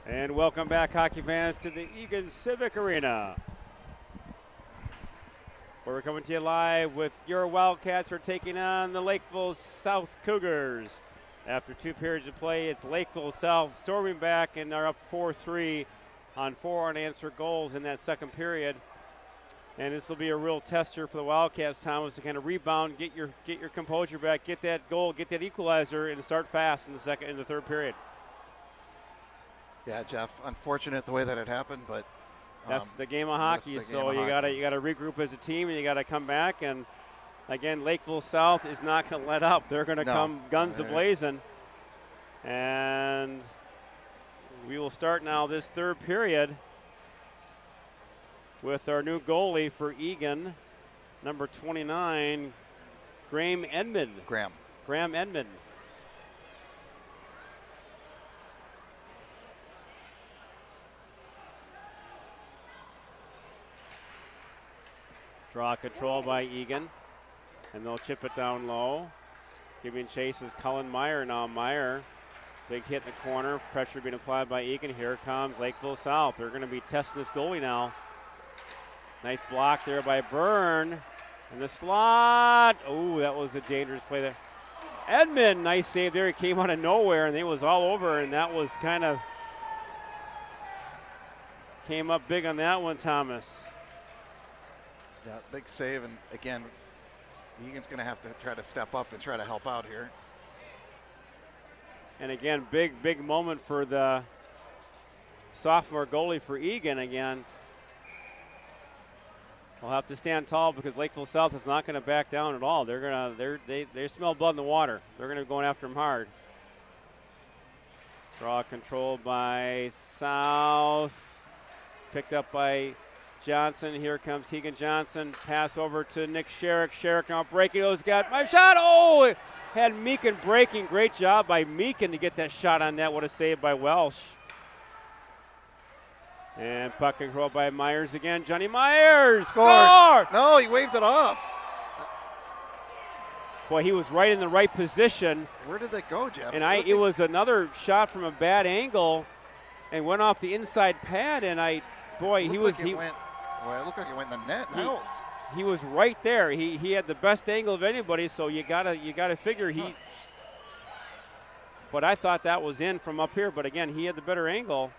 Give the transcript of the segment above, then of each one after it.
And welcome back, hockey fans, to the Eagan Civic Arena, where we're coming to you live with your Wildcats are taking on the Lakeville South Cougars. After 2 periods of play, it's Lakeville South storming back and are up 4-3 on 4 unanswered goals in that second period. And this will be a real tester for the Wildcats, Thomas, to kind of rebound, get your composure back, get that goal, get that equalizer, and start fast in the third period. Yeah, Jeff, unfortunate the way that it happened, but that's the game of hockey. So you gotta regroup as a team, and you gotta come back. And again, Lakeville South is not gonna let up. They're gonna come guns a-blazing, and we will start now this third period with our new goalie for Eagan, number 29, Graham Edmond. Graham Edmond. Draw control by Eagan, and they'll chip it down low. Giving chase is Cullen Meyer now. Meyer, big hit in the corner. Pressure being applied by Eagan. Here comes Lakeville South. They're going to be testing this goalie now. Nice block there by Byrne. And the slot. Oh, that was a dangerous play there. Edmond, nice save there. He came out of nowhere, and it was all over, and that was kind of came up big on that one, Thomas. Yeah, big save, and again, Eagan's going to have to try to step up and try to help out here. And again, big moment for the sophomore goalie for Eagan again. We'll have to stand tall because Lakeville South is not going to back down at all. They smell blood in the water. They're going to be going after him hard. Draw control by South. Picked up by Johnson. Here comes Keegan Johnson. Pass over to Nick Sherrick. Sherrick now breaking. He's got my shot. Oh, it had Meakin breaking. Great job by Meakin to get that shot on net. What a save by Welsh. And puck control by Myers again. Johnny Myers. Score! No, he waved it off. Boy, he was right in the right position. Where did that go, Jeff? And it was another shot from a bad angle and went off the inside pad. And he was. Well, it looked like it went in the net. He was right there. He had the best angle of anybody, so you gotta figure he. But I thought that was in from up here. But again, he had the better angle.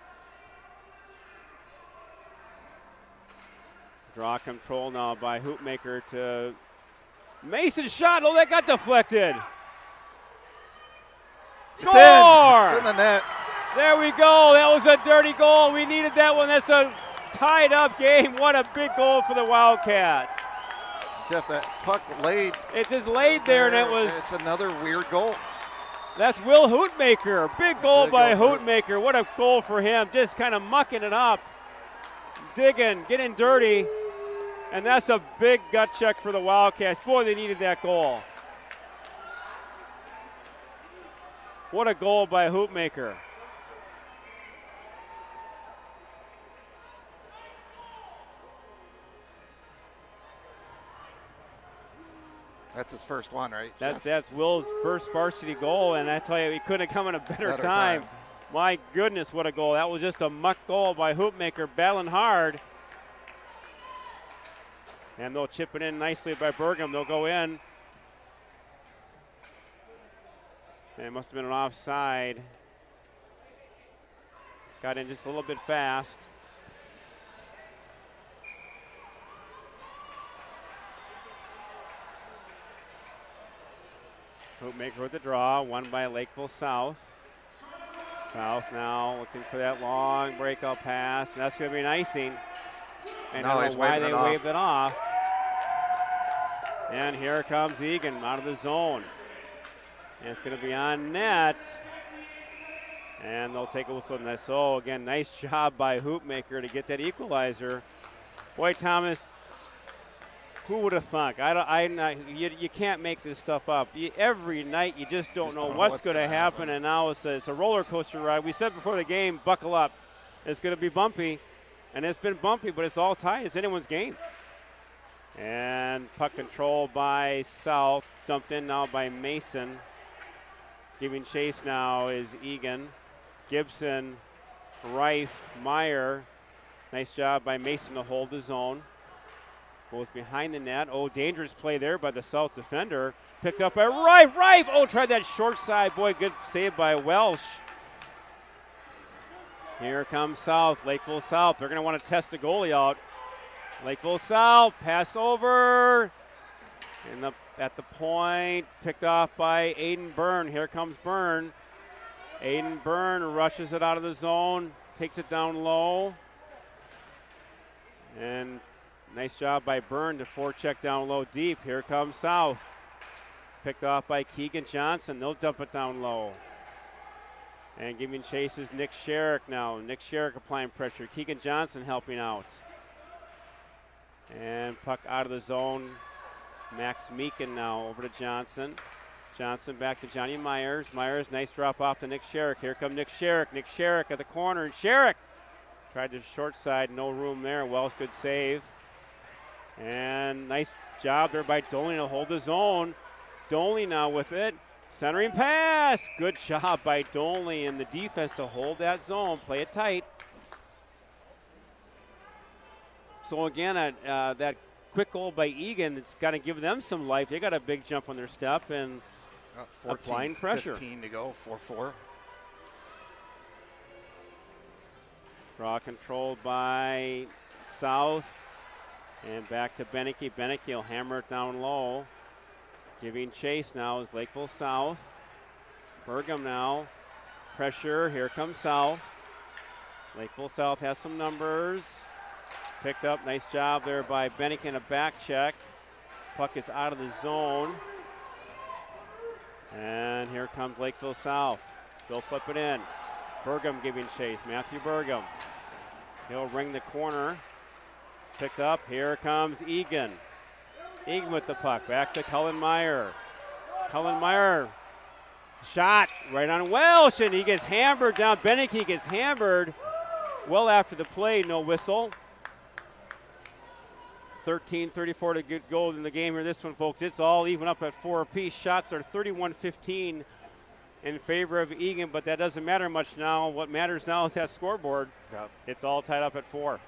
Draw control now by Hoopmaker to Mason shot. Oh, that got deflected. Score! It's in the net. There we go. That was a dirty goal. We needed that one. That's a tied up game. What a big goal for the Wildcats. Jeff, that puck laid. It just laid there, and it was. It's another weird goal. That's Will Hoopmaker. Big goal by Hoopmaker. What a goal for him. Just kind of mucking it up, digging, getting dirty. And that's a big gut check for the Wildcats. Boy, they needed that goal. What a goal by Hoopmaker. That's his first one, right? That's Will's first varsity goal, and I tell you, he couldn't have come in a better time. My goodness, what a goal. That was just a muck goal by Hoopmaker, battling hard. And they'll chip it in nicely by Burgum. They'll go in. And it must have been an offside. Got in just a little bit fast. Hoopmaker with the draw, won by Lakeville South. South now looking for that long breakout pass, and that's going to be an icing. And I don't know why they waved it off. And here comes Eagan out of the zone. And it's going to be on net. And they'll take a whistle. So, again, nice job by Hoopmaker to get that equalizer. Boy, Thomas, who would have thunk? You can't make this stuff up. Every night you just don't know what's going to happen. And now it's a roller coaster ride. We said before the game, buckle up. It's going to be bumpy. And it's been bumpy, but it's all tied. It's anyone's game. And puck control by South. Dumped in now by Mason. Giving chase now is Eagan. Gibson Reif, Meyer. Nice job by Mason to hold his own. Goes behind the net. Oh, dangerous play there by the South defender. Picked up by Reif. Oh, tried that short side. Boy, good save by Welsh. Here comes South, Lakeville South. They're going to want to test the goalie out. Lakeville South, pass over. At the point, picked off by Aiden Byrne. Here comes Byrne. Aiden Byrne rushes it out of the zone, takes it down low. And nice job by Byrne to forecheck down low deep. Here comes South. Picked off by Keegan Johnson. They'll dump it down low. And giving chase is Nick Sherrick now. Nick Sherrick applying pressure. Keegan Johnson helping out. And puck out of the zone. Max Meekin now over to Johnson. Johnson back to Johnny Myers. Myers, nice drop off to Nick Sherrick. Here come Nick Sherrick. Nick Sherrick at the corner. And Sherrick tried the short side. No room there. Wells, good save. And nice job there by Doley to hold his own. Doley now with it. Centering pass. Good job by Doley and the defense to hold that zone. Play it tight. So again, that quick goal by Eagan, it's got to give them some life. They got a big jump on their step and 14, applying pressure. 15 to go, 4-4. Draw controlled by South. And back to Beneke. Beneke will hammer it down low. Giving chase now is Lakeville South. Burgum now. Pressure. Here comes South. Lakeville South has some numbers. Picked up. Nice job there by Beneke in a back check. Puck is out of the zone. And here comes Lakeville South. They'll flip it in. Burgum giving chase. Matthew Burgum. He'll ring the corner. Picked up. Here comes Eagan. Eagan with the puck. Back to Cullen Meyer. Cullen Meyer. Shot right on Welsh, and he gets hammered down. Beneke gets hammered well after the play. No whistle. 13:34 to get goal in the game here. This one, folks, it's all even up at 4 apiece. Shots are 31-15 in favor of Eagan, but that doesn't matter much now. What matters now is that scoreboard. Yep. It's all tied up at 4.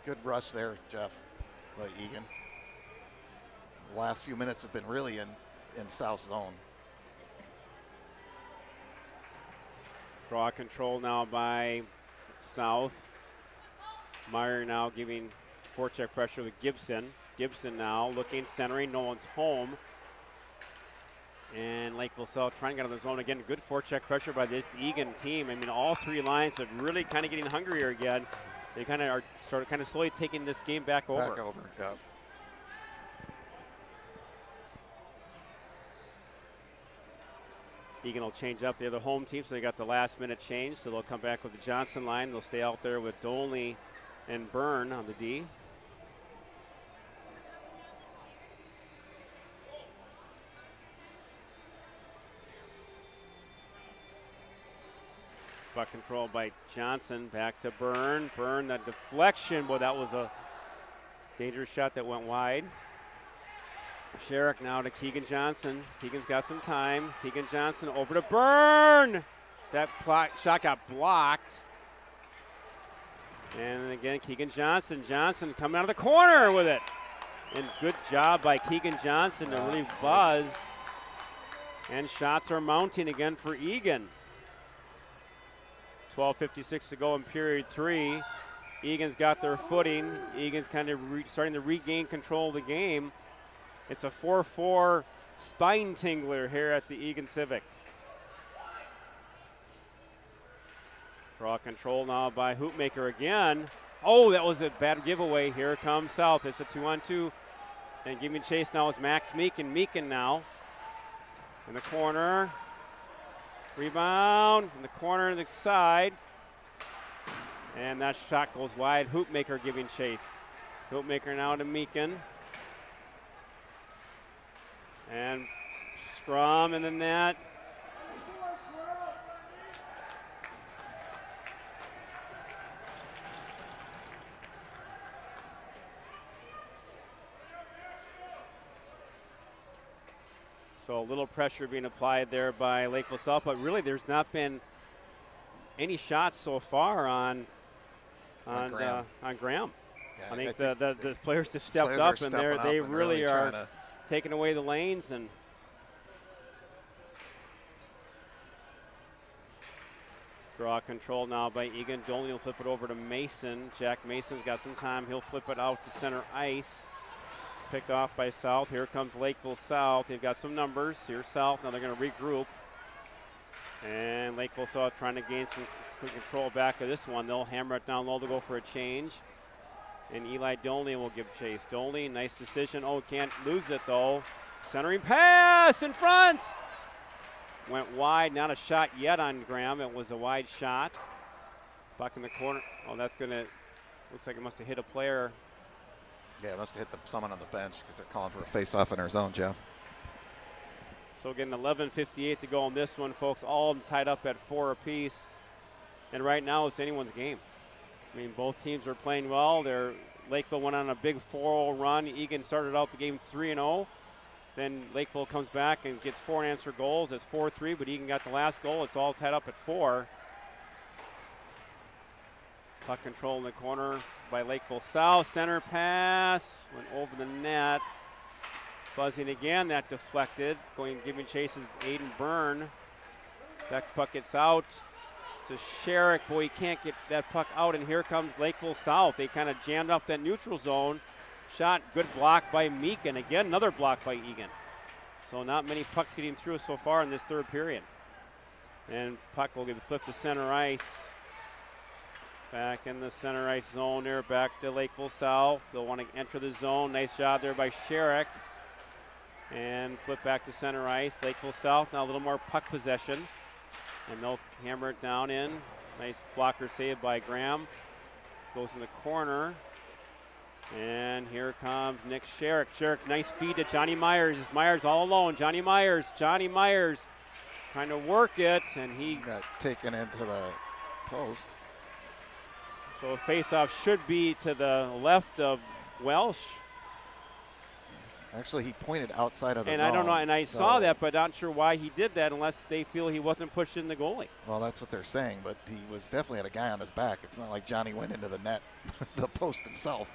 Good rush there, Jeff, by Eagan. The last few minutes have been really in South zone. Draw control now by South. Meyer now giving forecheck pressure with Gibson. Gibson now looking, centering, no one's home. And Lakeville South trying to get out of the zone again. Good forecheck pressure by this Eagan team. I mean, all three lines are really kind of getting hungrier again. They kind of are slowly taking this game back over. Back over, yeah. Eagan will change up the other home team, so they got the last minute change. So they'll come back with the Johnson line. They'll stay out there with Dolney and Byrne on the D. Puck control by Johnson. Back to Byrne. Byrne, that deflection. Boy, that was a dangerous shot that went wide. Sherrick now to Keegan Johnson. Keegan's got some time. Keegan Johnson over to Byrne. That shot got blocked. And again, Keegan Johnson. Johnson coming out of the corner with it. And good job by Keegan Johnson to really buzz. And shots are mounting again for Eagan. 12:56 to go in period 3. Eagan's got their footing. Eagan's kind of starting to regain control of the game. It's a 4-4 spine tingler here at the Eagan Civic. Draw control now by Hoopmaker again. Oh, that was a bad giveaway. Here comes South. It's a 2-on-2. And giving chase now is Max Meekin. Meekin now in the corner. Rebound in the corner, the side. And that shot goes wide. Hoopmaker giving chase. Hoopmaker now to Meekin. And scrum in the net. So a little pressure being applied there by Lakeville South, but really there's not been any shots so far on Graham. Yeah, I think the players have stepped up, and they really are taking away the lanes. And draw control now by Eagan. Dolney will flip it over to Mason. Jack Mason's got some time. He'll flip it out to center ice. Picked off by South. Here comes Lakeville South. They've got some numbers. Here's South. Now they're going to regroup. And Lakeville South trying to gain some control back of this one. They'll hammer it down low to go for a change. And Eli Dolney will give chase. Dolney, nice decision. Oh, can't lose it though. Centering pass in front. Went wide, not a shot yet on Graham. It was a wide shot. Puck in the corner. Oh, that's gonna, looks like it must have hit a player. Yeah, it must have hit someone on the bench because they're calling for a face-off in our zone, Jeff. So again, 11:58 to go on this one, folks. All tied up at 4 apiece. And right now it's anyone's game. I mean, both teams are playing well. Lakeville went on a big 4-0 run. Eagan started out the game 3-0. Then Lakeville comes back and gets 4 unanswered goals. It's 4-3, but Eagan got the last goal. It's all tied up at 4. Puck control in the corner by Lakeville South. Center pass went over the net. Buzzing again, that deflected. Giving chases Aiden Byrne. That puck gets out to Sherrick. Boy, he can't get that puck out, and here comes Lakeville South. They kind of jammed up that neutral zone. Shot, good block by Meakin. Again, another block by Eagan. So not many pucks getting through so far in this third period. And puck will get the flip to center ice. Back in the center ice zone there, back to Lakeville South. They'll want to enter the zone. Nice job there by Sherrick. And flip back to center ice. Lakeville South now a little more puck possession. And they'll hammer it down in. Nice blocker save by Graham. Goes in the corner. And here comes Nick Sherrick. Sherrick, nice feed to Johnny Myers. It's Myers all alone. Johnny Myers trying to work it, and he got taken into the post. So face-off should be to the left of Welsh. Actually, he pointed outside of the zone. And I don't know, and I saw that, but not sure why he did that unless they feel he wasn't pushing the goalie. Well, that's what they're saying, but he was definitely had a guy on his back. It's not like Johnny went into the net, the post himself.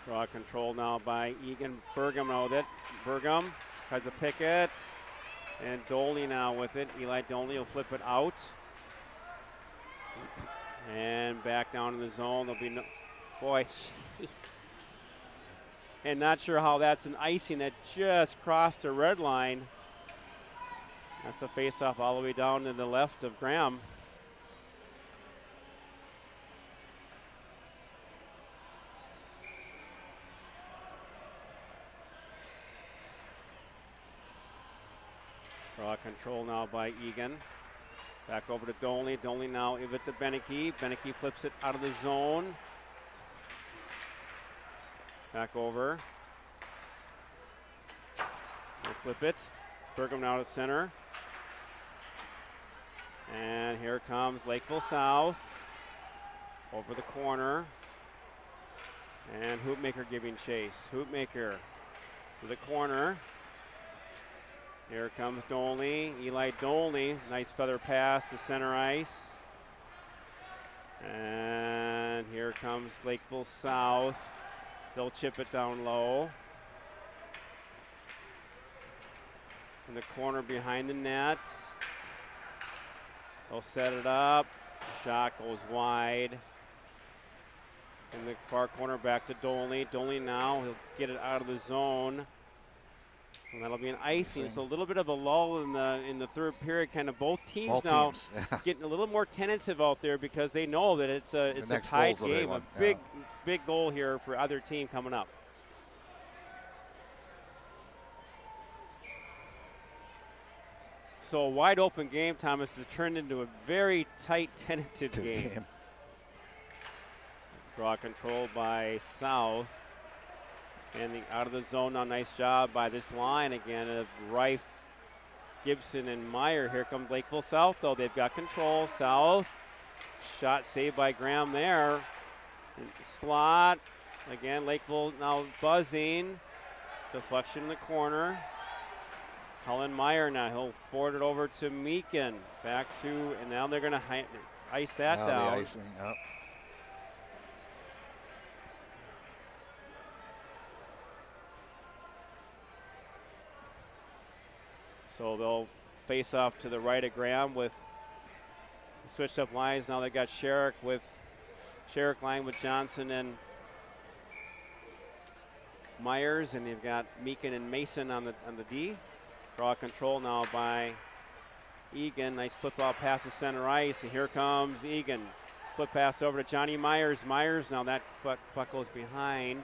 Draw control now by Eagan. Burgum now with it. Burgum tries to pick it. And Dolney now with it. Eli Dolney will flip it out. And back down in the zone. There'll be no, boy, jeez. And not sure how that's an icing that just crossed the red line. That's a face-off all the way down to the left of Graham. Draw control now by Eagan. Back over to Dolney. Dolney now give it to Beneke. Beneke flips it out of the zone. Back over. We'll flip it. Burgum now at center. And here comes Lakeville South. Over the corner. And Hoopmaker giving chase. Hoopmaker to the corner. Here comes Dolney, Eli Dolney, nice feather pass to center ice. And here comes Lakeville South. They'll chip it down low. In the corner behind the net. They'll set it up. Shot goes wide. In the far corner back to Dolney. Dolney now, he'll get it out of the zone. And that'll be an icing. So a little bit of a lull in the third period. Kind of both teams now getting a little more tentative out there because they know that it's a tied game. A big goal here for either team coming up. So a wide open game, Thomas, has turned into a very tight, tentative game. Draw control by South. And out of the zone now, nice job by this line again of Reif, Gibson, and Meyer. Here comes Lakeville South, though. They've got control. South, shot saved by Graham there. And slot, again, Lakeville now buzzing. Deflection in the corner. Cullen Meyer now. He'll forward it over to Meakin. Back to, and now they're going to ice that now down. The icing, yep. So they'll face off to the right of Graham with switched up lines. Now they've got Sherrick line with Johnson and Myers, and they've got Meakin and Mason on the D. Draw control now by Eagan. Nice flip ball pass to center ice, and here comes Eagan. Flip pass over to Johnny Myers. Myers, now that puck goes behind.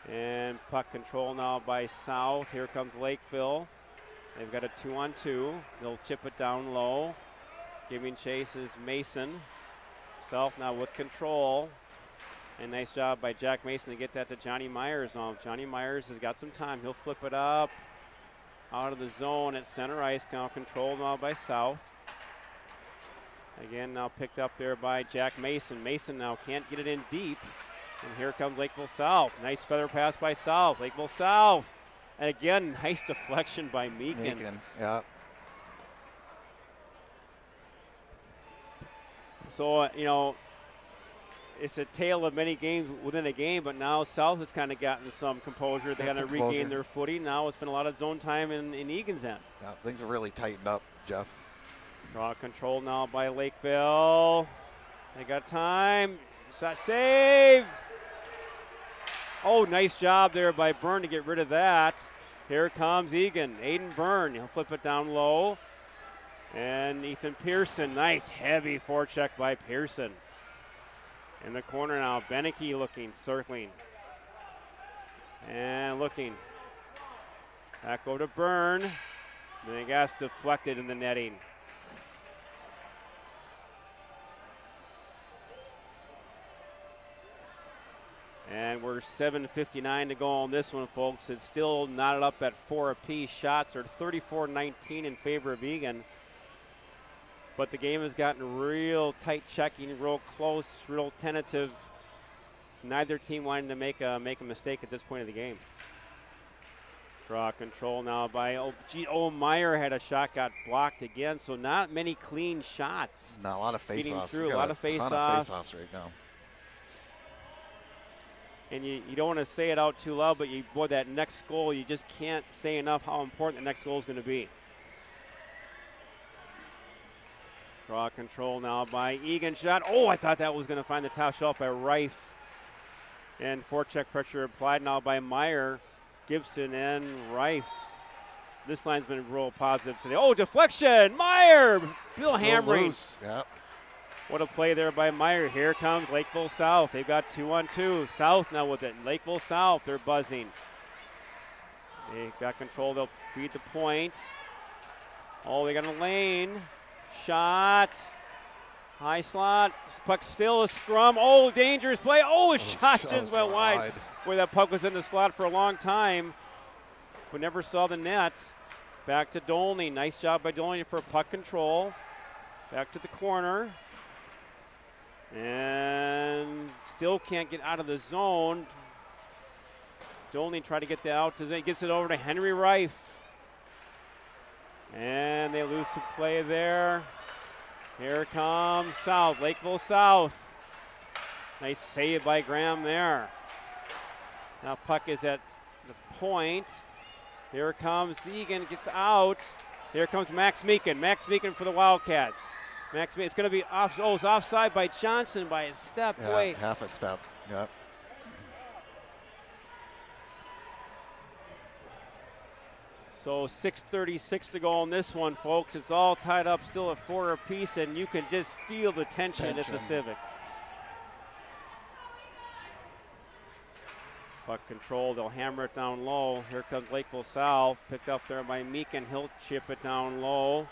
And puck control now by South. Here comes Lakeville. They've got a 2-on-2. They'll chip it down low. Giving chase is Mason. South now with control. And nice job by Jack Mason to get that to Johnny Myers. Now Johnny Myers has got some time. He'll flip it up out of the zone at center ice. Now controlled now by South. Again, now picked up there by Jack Mason. Mason now can't get it in deep. And here comes Lakeville South. Nice feather pass by South. Lakeville South. And again, nice deflection by Meakin. Yeah. So, you know, it's a tale of many games within a game, but now South has kind of gotten some composure. They got to regain their footing. Now it's been a lot of zone time in Egan's end. Yeah, things are really tightened up, Jeff. Draw control now by Lakeville. They got time. Shot save. Oh, nice job there by Byrne to get rid of that. Here comes Eagan. Aiden Byrne. He'll flip it down low. And Ethan Pearson. Nice heavy forecheck by Pearson. In the corner now. Beneke looking, circling. And looking. Back over to Byrne. And it gets deflected in the netting. And we're 7:59 to go on this one, folks. It's still knotted up at 4 apiece. Shots are 34-19 in favor of Eagan. But the game has gotten real tight checking, real close, real tentative. Neither team wanting to make a mistake at this point of the game. Draw control now by Meyer had a shot, got blocked again. So not many clean shots. Not a lot of face-offs. A lot of face-offs. Ton of face-offs right now. And you don't want to say it out too loud, but boy, that next goal, you just can't say enough how important the next goal is going to be. Draw control now by Eagan. Shot. Oh, I thought that was going to find the top shelf by Reif. And forecheck pressure applied now by Meyer, Gibson, and Reif. This line's been real positive today. Oh, deflection. Meyer. Bill hammering. Yep. What a play there by Meyer. Here comes Lakeville South. They've got 2-on-2. South now with it. Lakeville South, they're buzzing. They got control. They'll feed the point. Oh, they got a lane. Shot. High slot. Puck still a scrum. Oh, dangerous play. Oh, a shot just went wide. Where that puck was in the slot for a long time, but never saw the net. Back to Dolney. Nice job by Dolney for puck control. Back to the corner. And still can't get out of the zone. Dolney tried to get that out. He gets it over to Henry Reif. And they lose the play there. Here comes South, Lakeville South. Nice save by Graham there. Now puck is at the point. Here comes Eagan, gets out. Here comes Max Meakin. Max Meakin for the Wildcats. Max Meakin, it's going to be off. Oh, it's offside by Johnson by a step. Yeah, boy. half a step. Yep. So 6:36 to go on this one, folks. It's all tied up still at 4 apiece, and you can just feel the tension at the Civic. Puck control, they'll hammer it down low. Here comes Lakeville South, picked up there by Meakin. He'll chip it down low.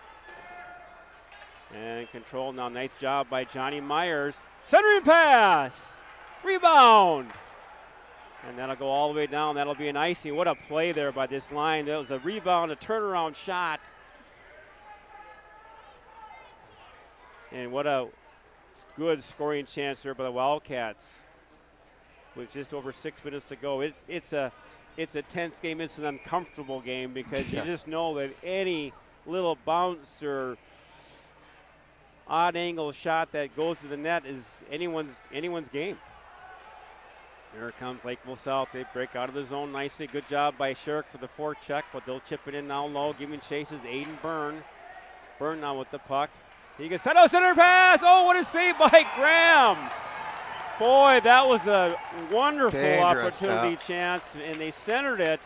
And control now, nice job by Johnny Myers. Centering pass, rebound. And that'll go all the way down. That'll be an icing. What a play there by this line. That was a rebound, a turnaround shot. And what a good scoring chance there by the Wildcats. With just over 6 minutes to go. It's a it's a tense game. It's an uncomfortable game because you just know that any little bounce or odd angle shot that goes to the net is anyone's game. Here comes Lakeville South. They break out of the zone nicely. Good job by Sherrick for the forecheck, but they'll chip it in now low. Giving chases Aiden Byrne. Byrne now with the puck. He gets center pass. Oh, what a save by Graham. Boy, that was a wonderful opportunity chance, and they centered it.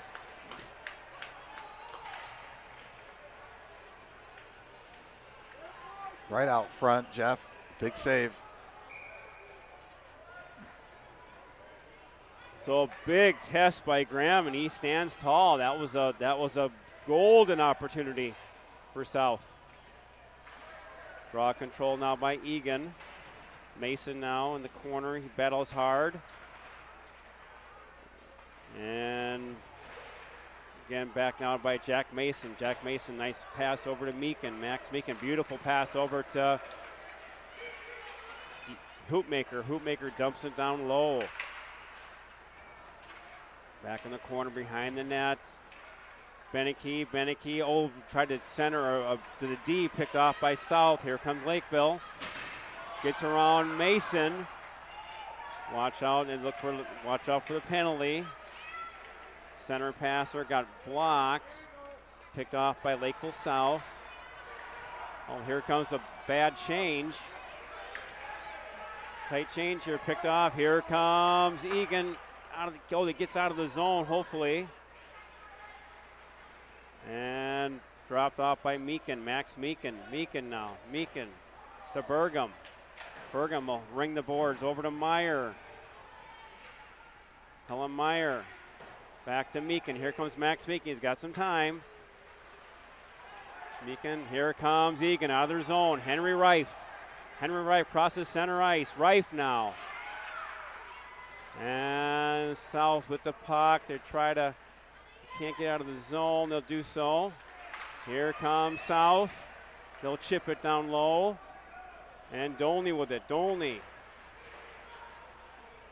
Right out front, Jeff. Big save. So a big test by Graham, and he stands tall. That was a golden opportunity for South. Draw control now by Eagan. Mason now in the corner. He battles hard. And again, back now by Jack Mason. Jack Mason, nice pass over to Meakin. Max Meakin, beautiful pass over to Hoopmaker. Hoopmaker dumps it down low. Back in the corner behind the net. Beneke, tried to center to the D, picked off by South. Here comes Lakeville. Gets around Mason. Watch out for the penalty. Center passer got blocked. Picked off by Lakeville South. Oh, here comes a bad change. Tight change here, picked off. Here comes Eagan. He gets out of the zone, hopefully. And dropped off by Meakin. Max Meakin. Meakin now. Meakin to Burgum. Burgum will ring the boards over to Meyer. Helen Meyer. Back to Meakin. Here comes Max Meakin. He's got some time. Meakin. Here comes Eagan out of their zone. Henry Rife. Henry Rife crosses center ice. Rife now. And South with the puck. They can't get out of the zone. They'll do so. Here comes South. They'll chip it down low. And Dolney with it. Dolney.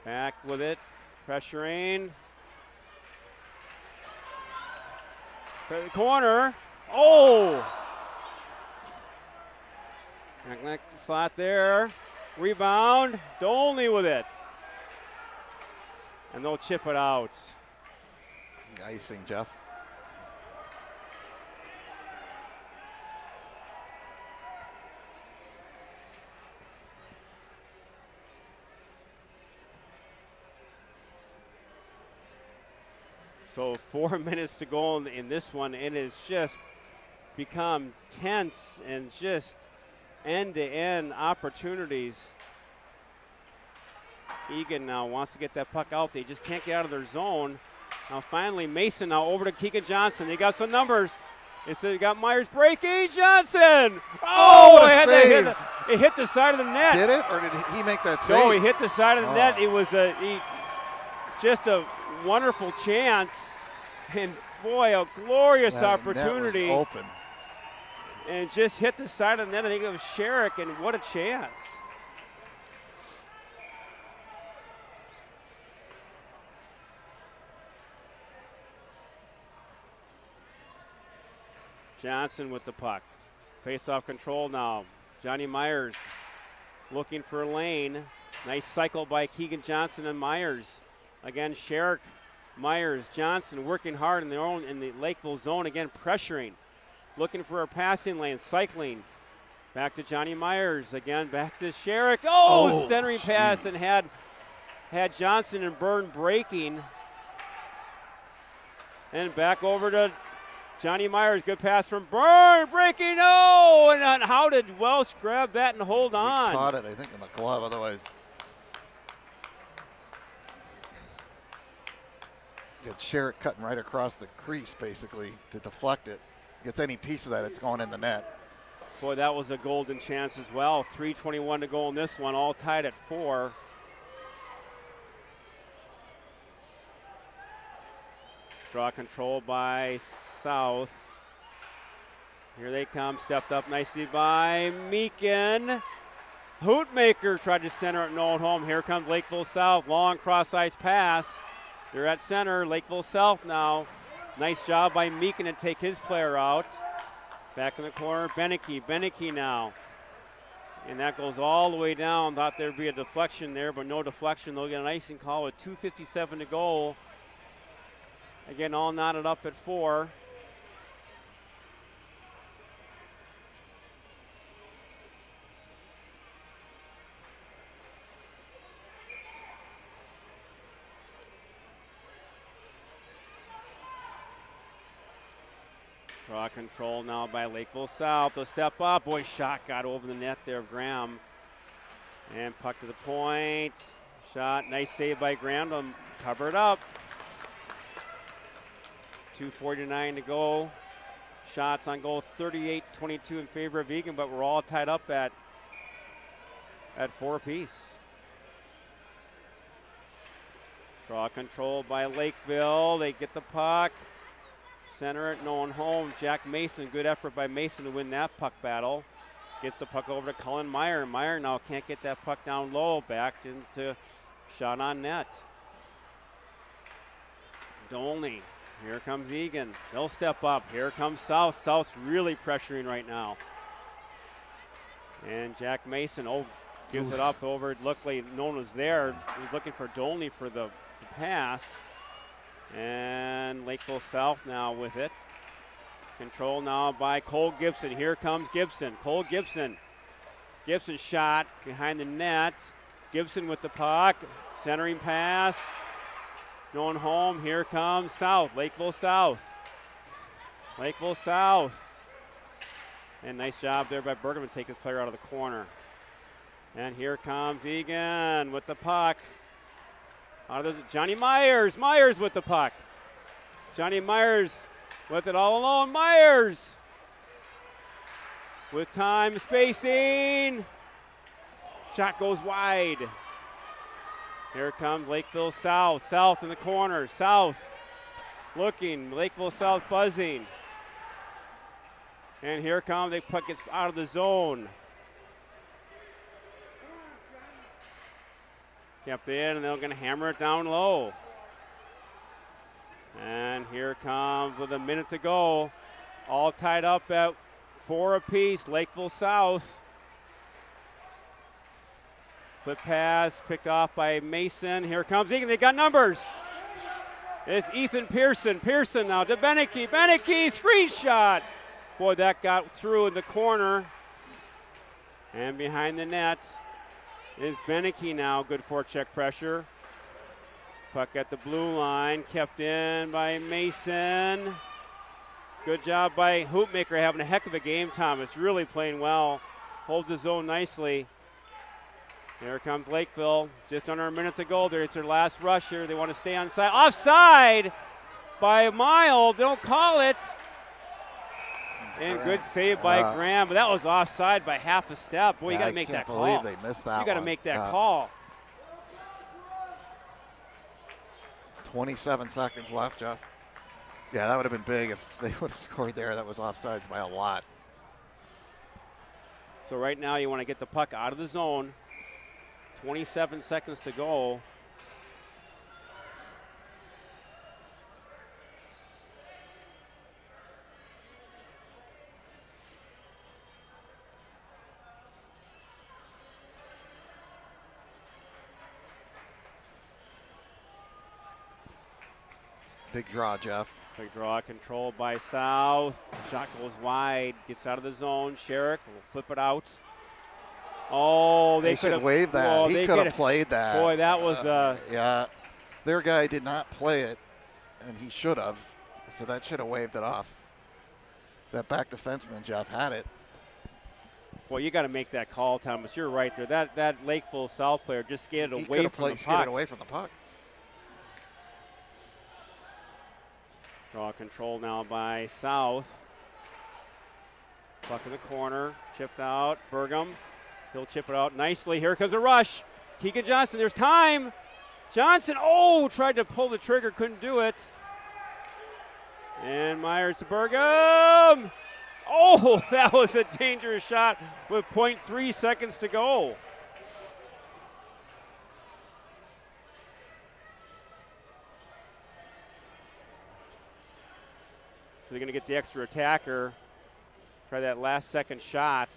Back with it. Pressuring. Corner. Oh! Slot there. Rebound. Dolney with it. And they'll chip it out. Icing, Jeff. So 4 minutes to go in this one. It has just become tense and just end-to-end opportunities. Eagan now wants to get that puck out. They just can't get out of their zone. Now finally Mason now over to Keegan Johnson. They got some numbers. They got Myers breaking. Johnson! Oh, what a save. It hit the side of the net. Did it, or did he make that save? No, he hit the side of the net. It was just a wonderful chance. And boy, a glorious opportunity. Net was open. And just hit the side of the net. I think it was Sherrick, and what a chance. Johnson with the puck. Face-off control now. Johnny Myers looking for a lane. Nice cycle by Keegan Johnson and Myers. Again, Sherrick, Myers, Johnson working hard in the Lakeville zone. Again, pressuring. Looking for a passing lane, cycling. Back to Johnny Myers. Again, back to Sherrick. Oh, centering pass, and had Johnson and Byrne breaking. And back over to Johnny Myers. Good pass from Byrne. Breaking. Oh, and how did Welsh grab that and hold on? He caught it, I think, in the glove. Otherwise, get Sherrick cutting right across the crease, basically, to deflect it. Gets any piece of that, it's going in the net. Boy, that was a golden chance as well. 3:21 to go in this one, all tied at 4. Draw control by South. Here they come, stepped up nicely by Meakin. Hootmaker tried to center it, no home. Here comes Lakeville South, long cross ice pass. They're at center. Lakeville South now. Nice job by Meakin to take his player out. Back in the corner, Beneke now. And that goes all the way down. Thought there'd be a deflection there, but no deflection. They'll get an icing call with 2:57 to go. Again, all knotted up at 4. Draw control now by Lakeville South. They'll step up. Boy, shot got over the net there of Graham. And puck to the point. Shot, nice save by Graham to cover it up. 2:49 to go. Shots on goal, 38-22 in favor of Eagan, but we're all tied up at 4 apiece. Draw control by Lakeville. They get the puck. Center it, no one home. Jack Mason, good effort by Mason to win that puck battle. Gets the puck over to Cullen Meyer. Meyer now can't get that puck down low. Back into shot on net. Dolney. Here comes Eagan. They'll step up. Here comes South. South's really pressuring right now. And Jack Mason, gives it up over. It looked like no one was there. He was looking for Dolney for the pass. And Lakeville South now with it. Control now by Cole Gibson. Here comes Gibson. Cole Gibson. Gibson shot behind the net. Gibson with the puck. Centering pass. Going home. Here comes South. Lakeville South. Lakeville South. And nice job there by Bergman to take his player out of the corner. And here comes Eagan with the puck. Johnny Myers. Myers with the puck. Johnny Myers with it all alone. Myers with time, spacing. Shot goes wide. Here comes Lakeville South. South in the corner. South looking. Lakeville South buzzing. And here comes, the puck gets out of the zone. Kept in, and they're going to hammer it down low. And here comes, with a minute to go, all tied up at 4 apiece, Lakeville South. Flip pass picked off by Mason. Here comes Eagan. They got numbers. It's Ethan Pearson. Pearson now to Beneke. Beneke, screenshot. Boy, that got through in the corner. And behind the net is Beneke now. Good forecheck pressure. Puck at the blue line. Kept in by Mason. Good job by Hoopmaker, having a heck of a game, Thomas. Really playing well. Holds his zone nicely. Here comes Lakeville. Just under a minute to go. It's their last rush here. They want to stay on side. Offside by a mile. They don't call it. And good save by Graham, but that was offside by half a step. Boy, you got to make that call. I can't believe they missed that. You got to make that call. 27 seconds left, Jeff. Yeah, that would have been big if they would have scored there. That was offsides by a lot. So right now you want to get the puck out of the zone. 27 seconds to go. Big draw, Jeff. Big draw, controlled by South. Shot goes wide, gets out of the zone. Sherrick will flip it out. Oh, they could have waved that. Well, he could have played that. Boy, that was. Yeah, their guy did not play it, and he should have. So that should have waved it off. That back defenseman, Jeff, had it. Well, you got to make that call, Thomas. You're right there. That Lakeville South player just skated away from the puck. Skated away from the puck. Draw control now by South. Puck in the corner, chipped out. Burgum, he'll chip it out nicely. Here comes a rush. Keegan Johnson, there's time. Johnson, tried to pull the trigger, couldn't do it. And Myers to Burgum. That was a dangerous shot with 0.3 seconds to go. So they're going to get the extra attacker. Try that last second shot.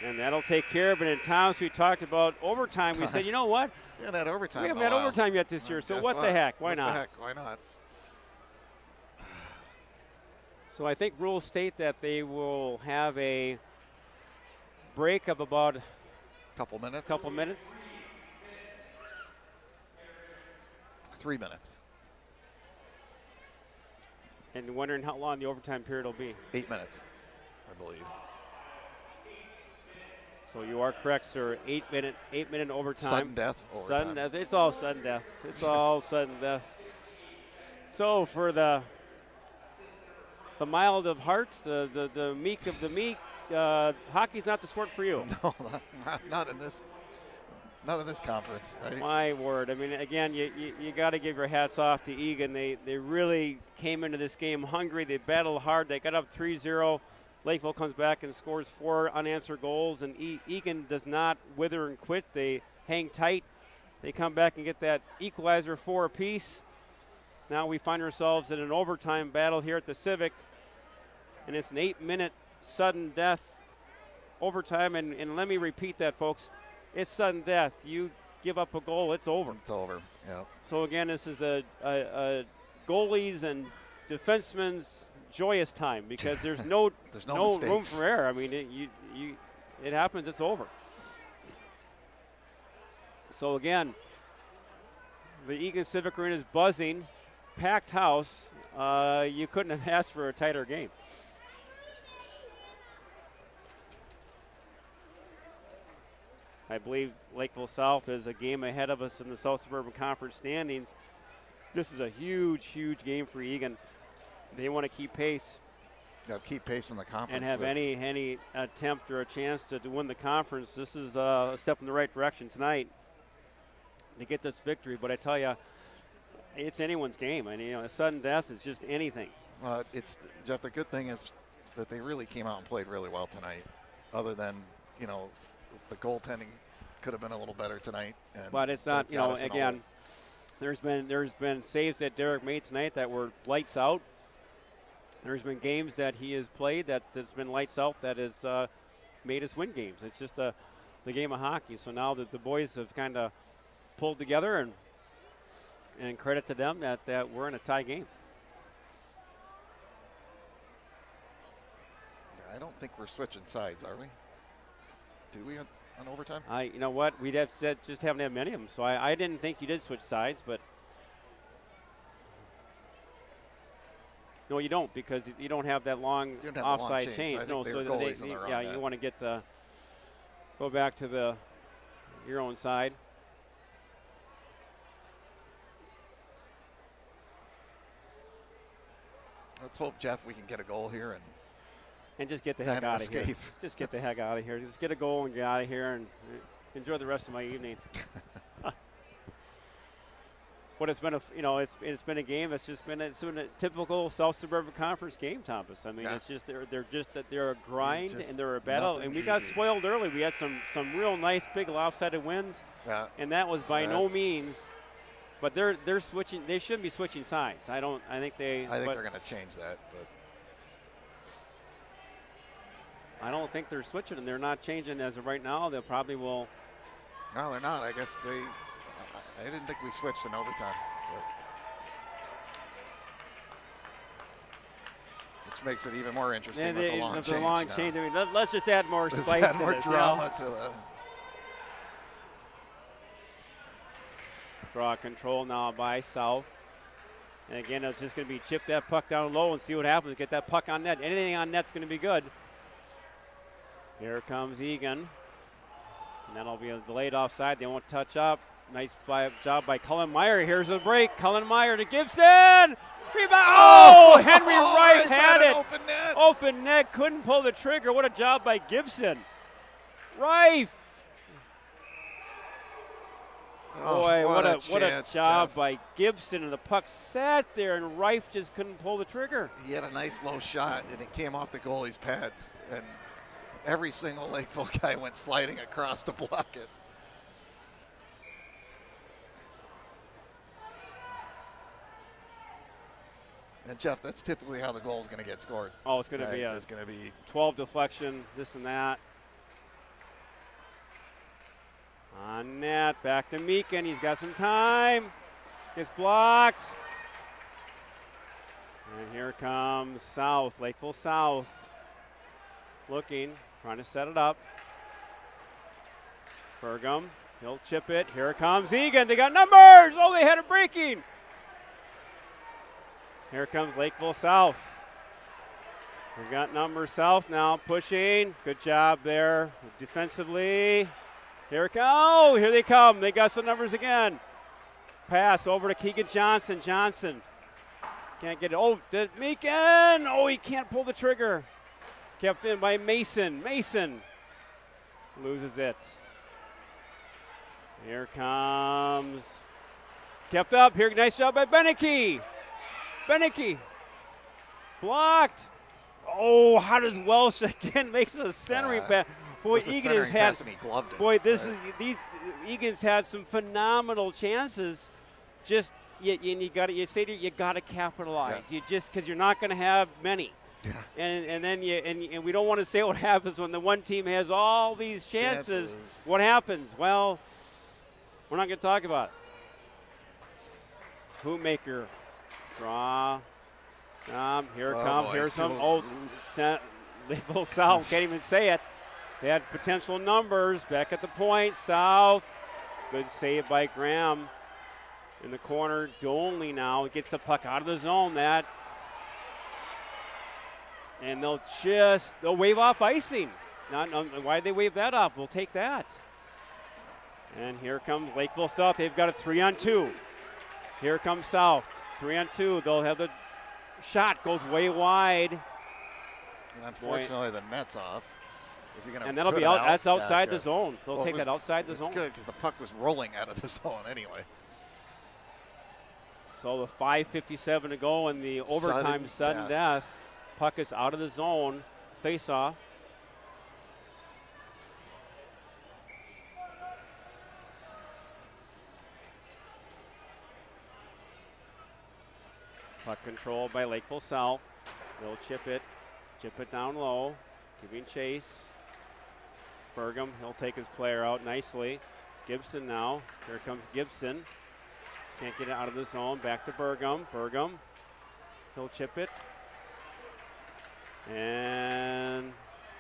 And that'll take care of it. In times we talked about overtime, we said, you know what? We haven't had overtime. We haven't had overtime yet this year, so what the heck? Why not? What the heck? Why not? So I think rules state that they will have a break of about couple minutes. 3 minutes. And wondering how long the overtime period will be. 8 minutes, I believe. So you are correct, sir. 8 minute overtime. Sudden death. Overtime. Sudden death. It's all sudden death. It's all sudden death. So for the mild of heart, the meek of the meek, hockey's not the sport for you. No, not in this. Not in this conference, right? My word. I mean, again, you got to give your hats off to Eagan. They really came into this game hungry. They battled hard. They got up 3-0. Lakeville comes back and scores 4 unanswered goals, and Eagan does not wither and quit. They hang tight. They come back and get that equalizer 4 apiece. Now we find ourselves in an overtime battle here at the Civic, and it's an 8-minute sudden death overtime. And let me repeat that, folks. It's sudden death. You give up a goal, it's over. It's over, yeah. So, again, this is a goalies and defensemen's joyous time because there's no room for error. I mean, it happens, it's over. So, again, the Eagan Civic Arena is buzzing, packed house. You couldn't have asked for a tighter game. I believe Lakeville South is a game ahead of us in the South Suburban Conference standings. This is a huge, huge game for Eagan. They want to keep pace. Yeah, keep pace in the conference. And have any attempt or a chance to win the conference. This is a step in the right direction tonight to get this victory. But I tell you, it's anyone's game. And, a sudden death is just anything. Jeff, the good thing is that they really came out and played really well tonight, other than, the goaltending could have been a little better tonight. But it's not, again, there's been saves that Derek made tonight that were lights out. There's been games that he has played that's been lights out that has made us win games. It's just the game of hockey. So now that the boys have kind of pulled together, and credit to them that we're in a tie game. I don't think we're switching sides, are we? Do we on overtime? You know what? We'd have said just haven't had many of them. So I didn't think you did switch sides, but no, you don't, because you don't have that long offside change. No, so you want to go back to your own side. Let's hope, Jeff, we can get a goal here and just get the heck out of here. Just get the heck out of here. Just get a goal and get out of here and enjoy the rest of my evening. But it's been it's been a game that's just been a typical South Suburban Conference game, Thomas. I mean, it's just they're a grind and they're a battle, and we got spoiled early. We had some real nice big lopsided wins, and that was by no means. But they're switching. They shouldn't be switching sides. I think they're going to change that, but I don't think they're switching, and they're not changing as of right now. They probably will. No, they're not. I guess I didn't think we switched in overtime, which makes it even more interesting with the long change. I mean, let's just add more spice. Add more drama to the. Draw control now by South. And again, it's just going to be chip that puck down low and see what happens. Get that puck on net. Anything on net's going to be good. Here comes Eagan. And that'll be a delayed offside. They won't touch up. Nice job by Cullen Meyer. Here's a break. Cullen Meyer to Gibson. Rebound. Oh, Henry Wright had it. Open net. Couldn't pull the trigger. What a job by Gibson. Rife. Boy, what a job by Gibson, and the puck sat there, and Rife just couldn't pull the trigger. He had a nice low shot, and it came off the goalie's pads, and every single Lakeville guy went sliding across to block it. And Jeff, that's typically how the goal is going to get scored. Oh, it's going to be it's going to be 12 deflection, this and that. On net, back to Meakin. He's got some time. Gets blocked. And here comes South, Lakeville South. Looking, trying to set it up. Burgum, he'll chip it. Here it comes Eagan. They got numbers. Oh, they had a breaking. Here comes Lakeville South. We've got numbers South now pushing. Good job there defensively. Here they come. They got some numbers again. Pass over to Keegan Johnson. Johnson can't get it. Oh, Meakin. Oh, he can't pull the trigger. Kept in by Mason. Mason loses it. Here comes. Kept up. Here, nice job by Beneke. Beneke. Blocked. Oh, how does Welsh again makes a centering pass? Boy, Eagan has had. Boy, Eagan's had some phenomenal chances. Just you gotta capitalize. Yeah. You just because you're not going to have many. Yeah. And then we don't want to say what happens when the one team has all these chances. What happens? Well, we're not going to talk about it. Hoopmaker, draw. Here it comes. Here's some. Oh, Lakeville South can't even say it. They had potential numbers back at the point. South, good save by Graham in the corner. Dolney now gets the puck out of the zone. And they'll wave off icing. Why'd they wave that off? We'll take that. And here comes Lakeville South. They've got a 3-on-2. Here comes South. 3-on-2. They'll have the shot goes way wide. And unfortunately, the net's off. Is he gonna and that'll be out. That's outside the zone. They'll take that outside the zone. It's good because the puck was rolling out of the zone anyway. So with 5:57 to go in the overtime sudden death. Puck is out of the zone. Face off. Puck controlled by Lakeville South. They'll chip it down low, giving chase. Burgum, he'll take his player out nicely. Gibson now, here comes Gibson. Can't get it out of the zone, back to Burgum. Burgum, he'll chip it. And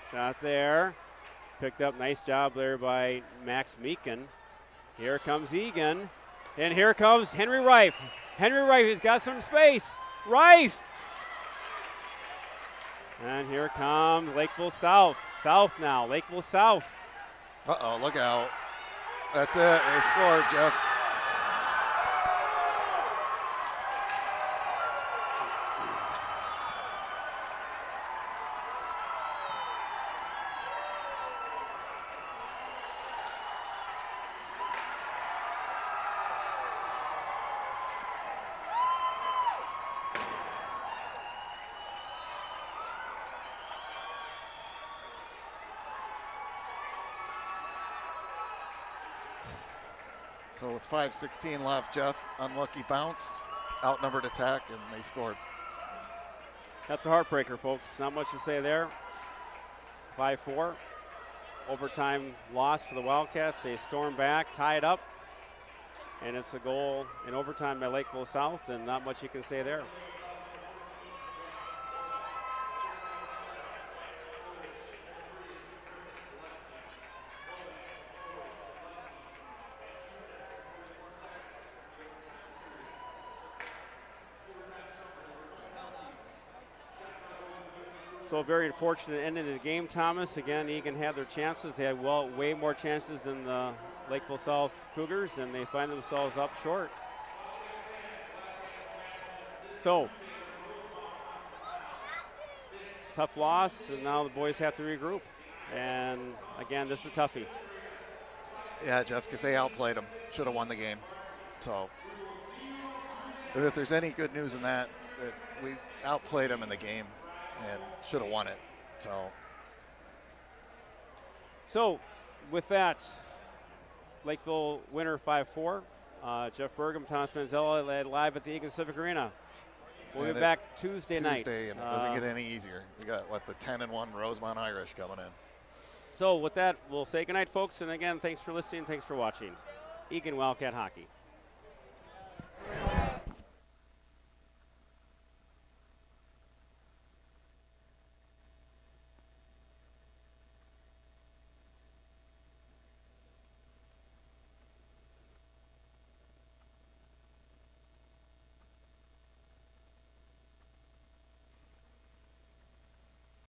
shot there. Picked up, nice job there by Max Meakin. Here comes Eagan. And here comes Henry Rife. Henry Rife has got some space. Rife! And here comes Lakeville South. South now, Lakeville South. Uh-oh, look out. That's it, they scored, Jeff. So with 5:16 left, Jeff, unlucky bounce, outnumbered attack, and they scored. That's a heartbreaker, folks. Not much to say there. 5-4. Overtime loss for the Wildcats. They storm back, tie it up, and it's a goal in overtime by Lakeville South, and not much you can say there. So a very unfortunate end of the game, Thomas. Again, Eagan had their chances. They had way more chances than the Lakeville South Cougars, and they find themselves up short. So, tough loss, and now the boys have to regroup. And again, this is a toughie. Yeah, Jeff, because they outplayed them. Should have won the game. So, but if there's any good news in that we outplayed them in the game and should have won it. So, with that, Lakeville winner 5-4. Jeff Burgum, Thomas Manzella led live at the Eagan Civic Arena. We'll be back Tuesday night. Tuesday, and it doesn't get any easier. We got, what, the 10-1 Rosemont Irish coming in. So with that, we'll say goodnight, folks. And again, thanks for listening. Thanks for watching. Eagan Wildcat Hockey.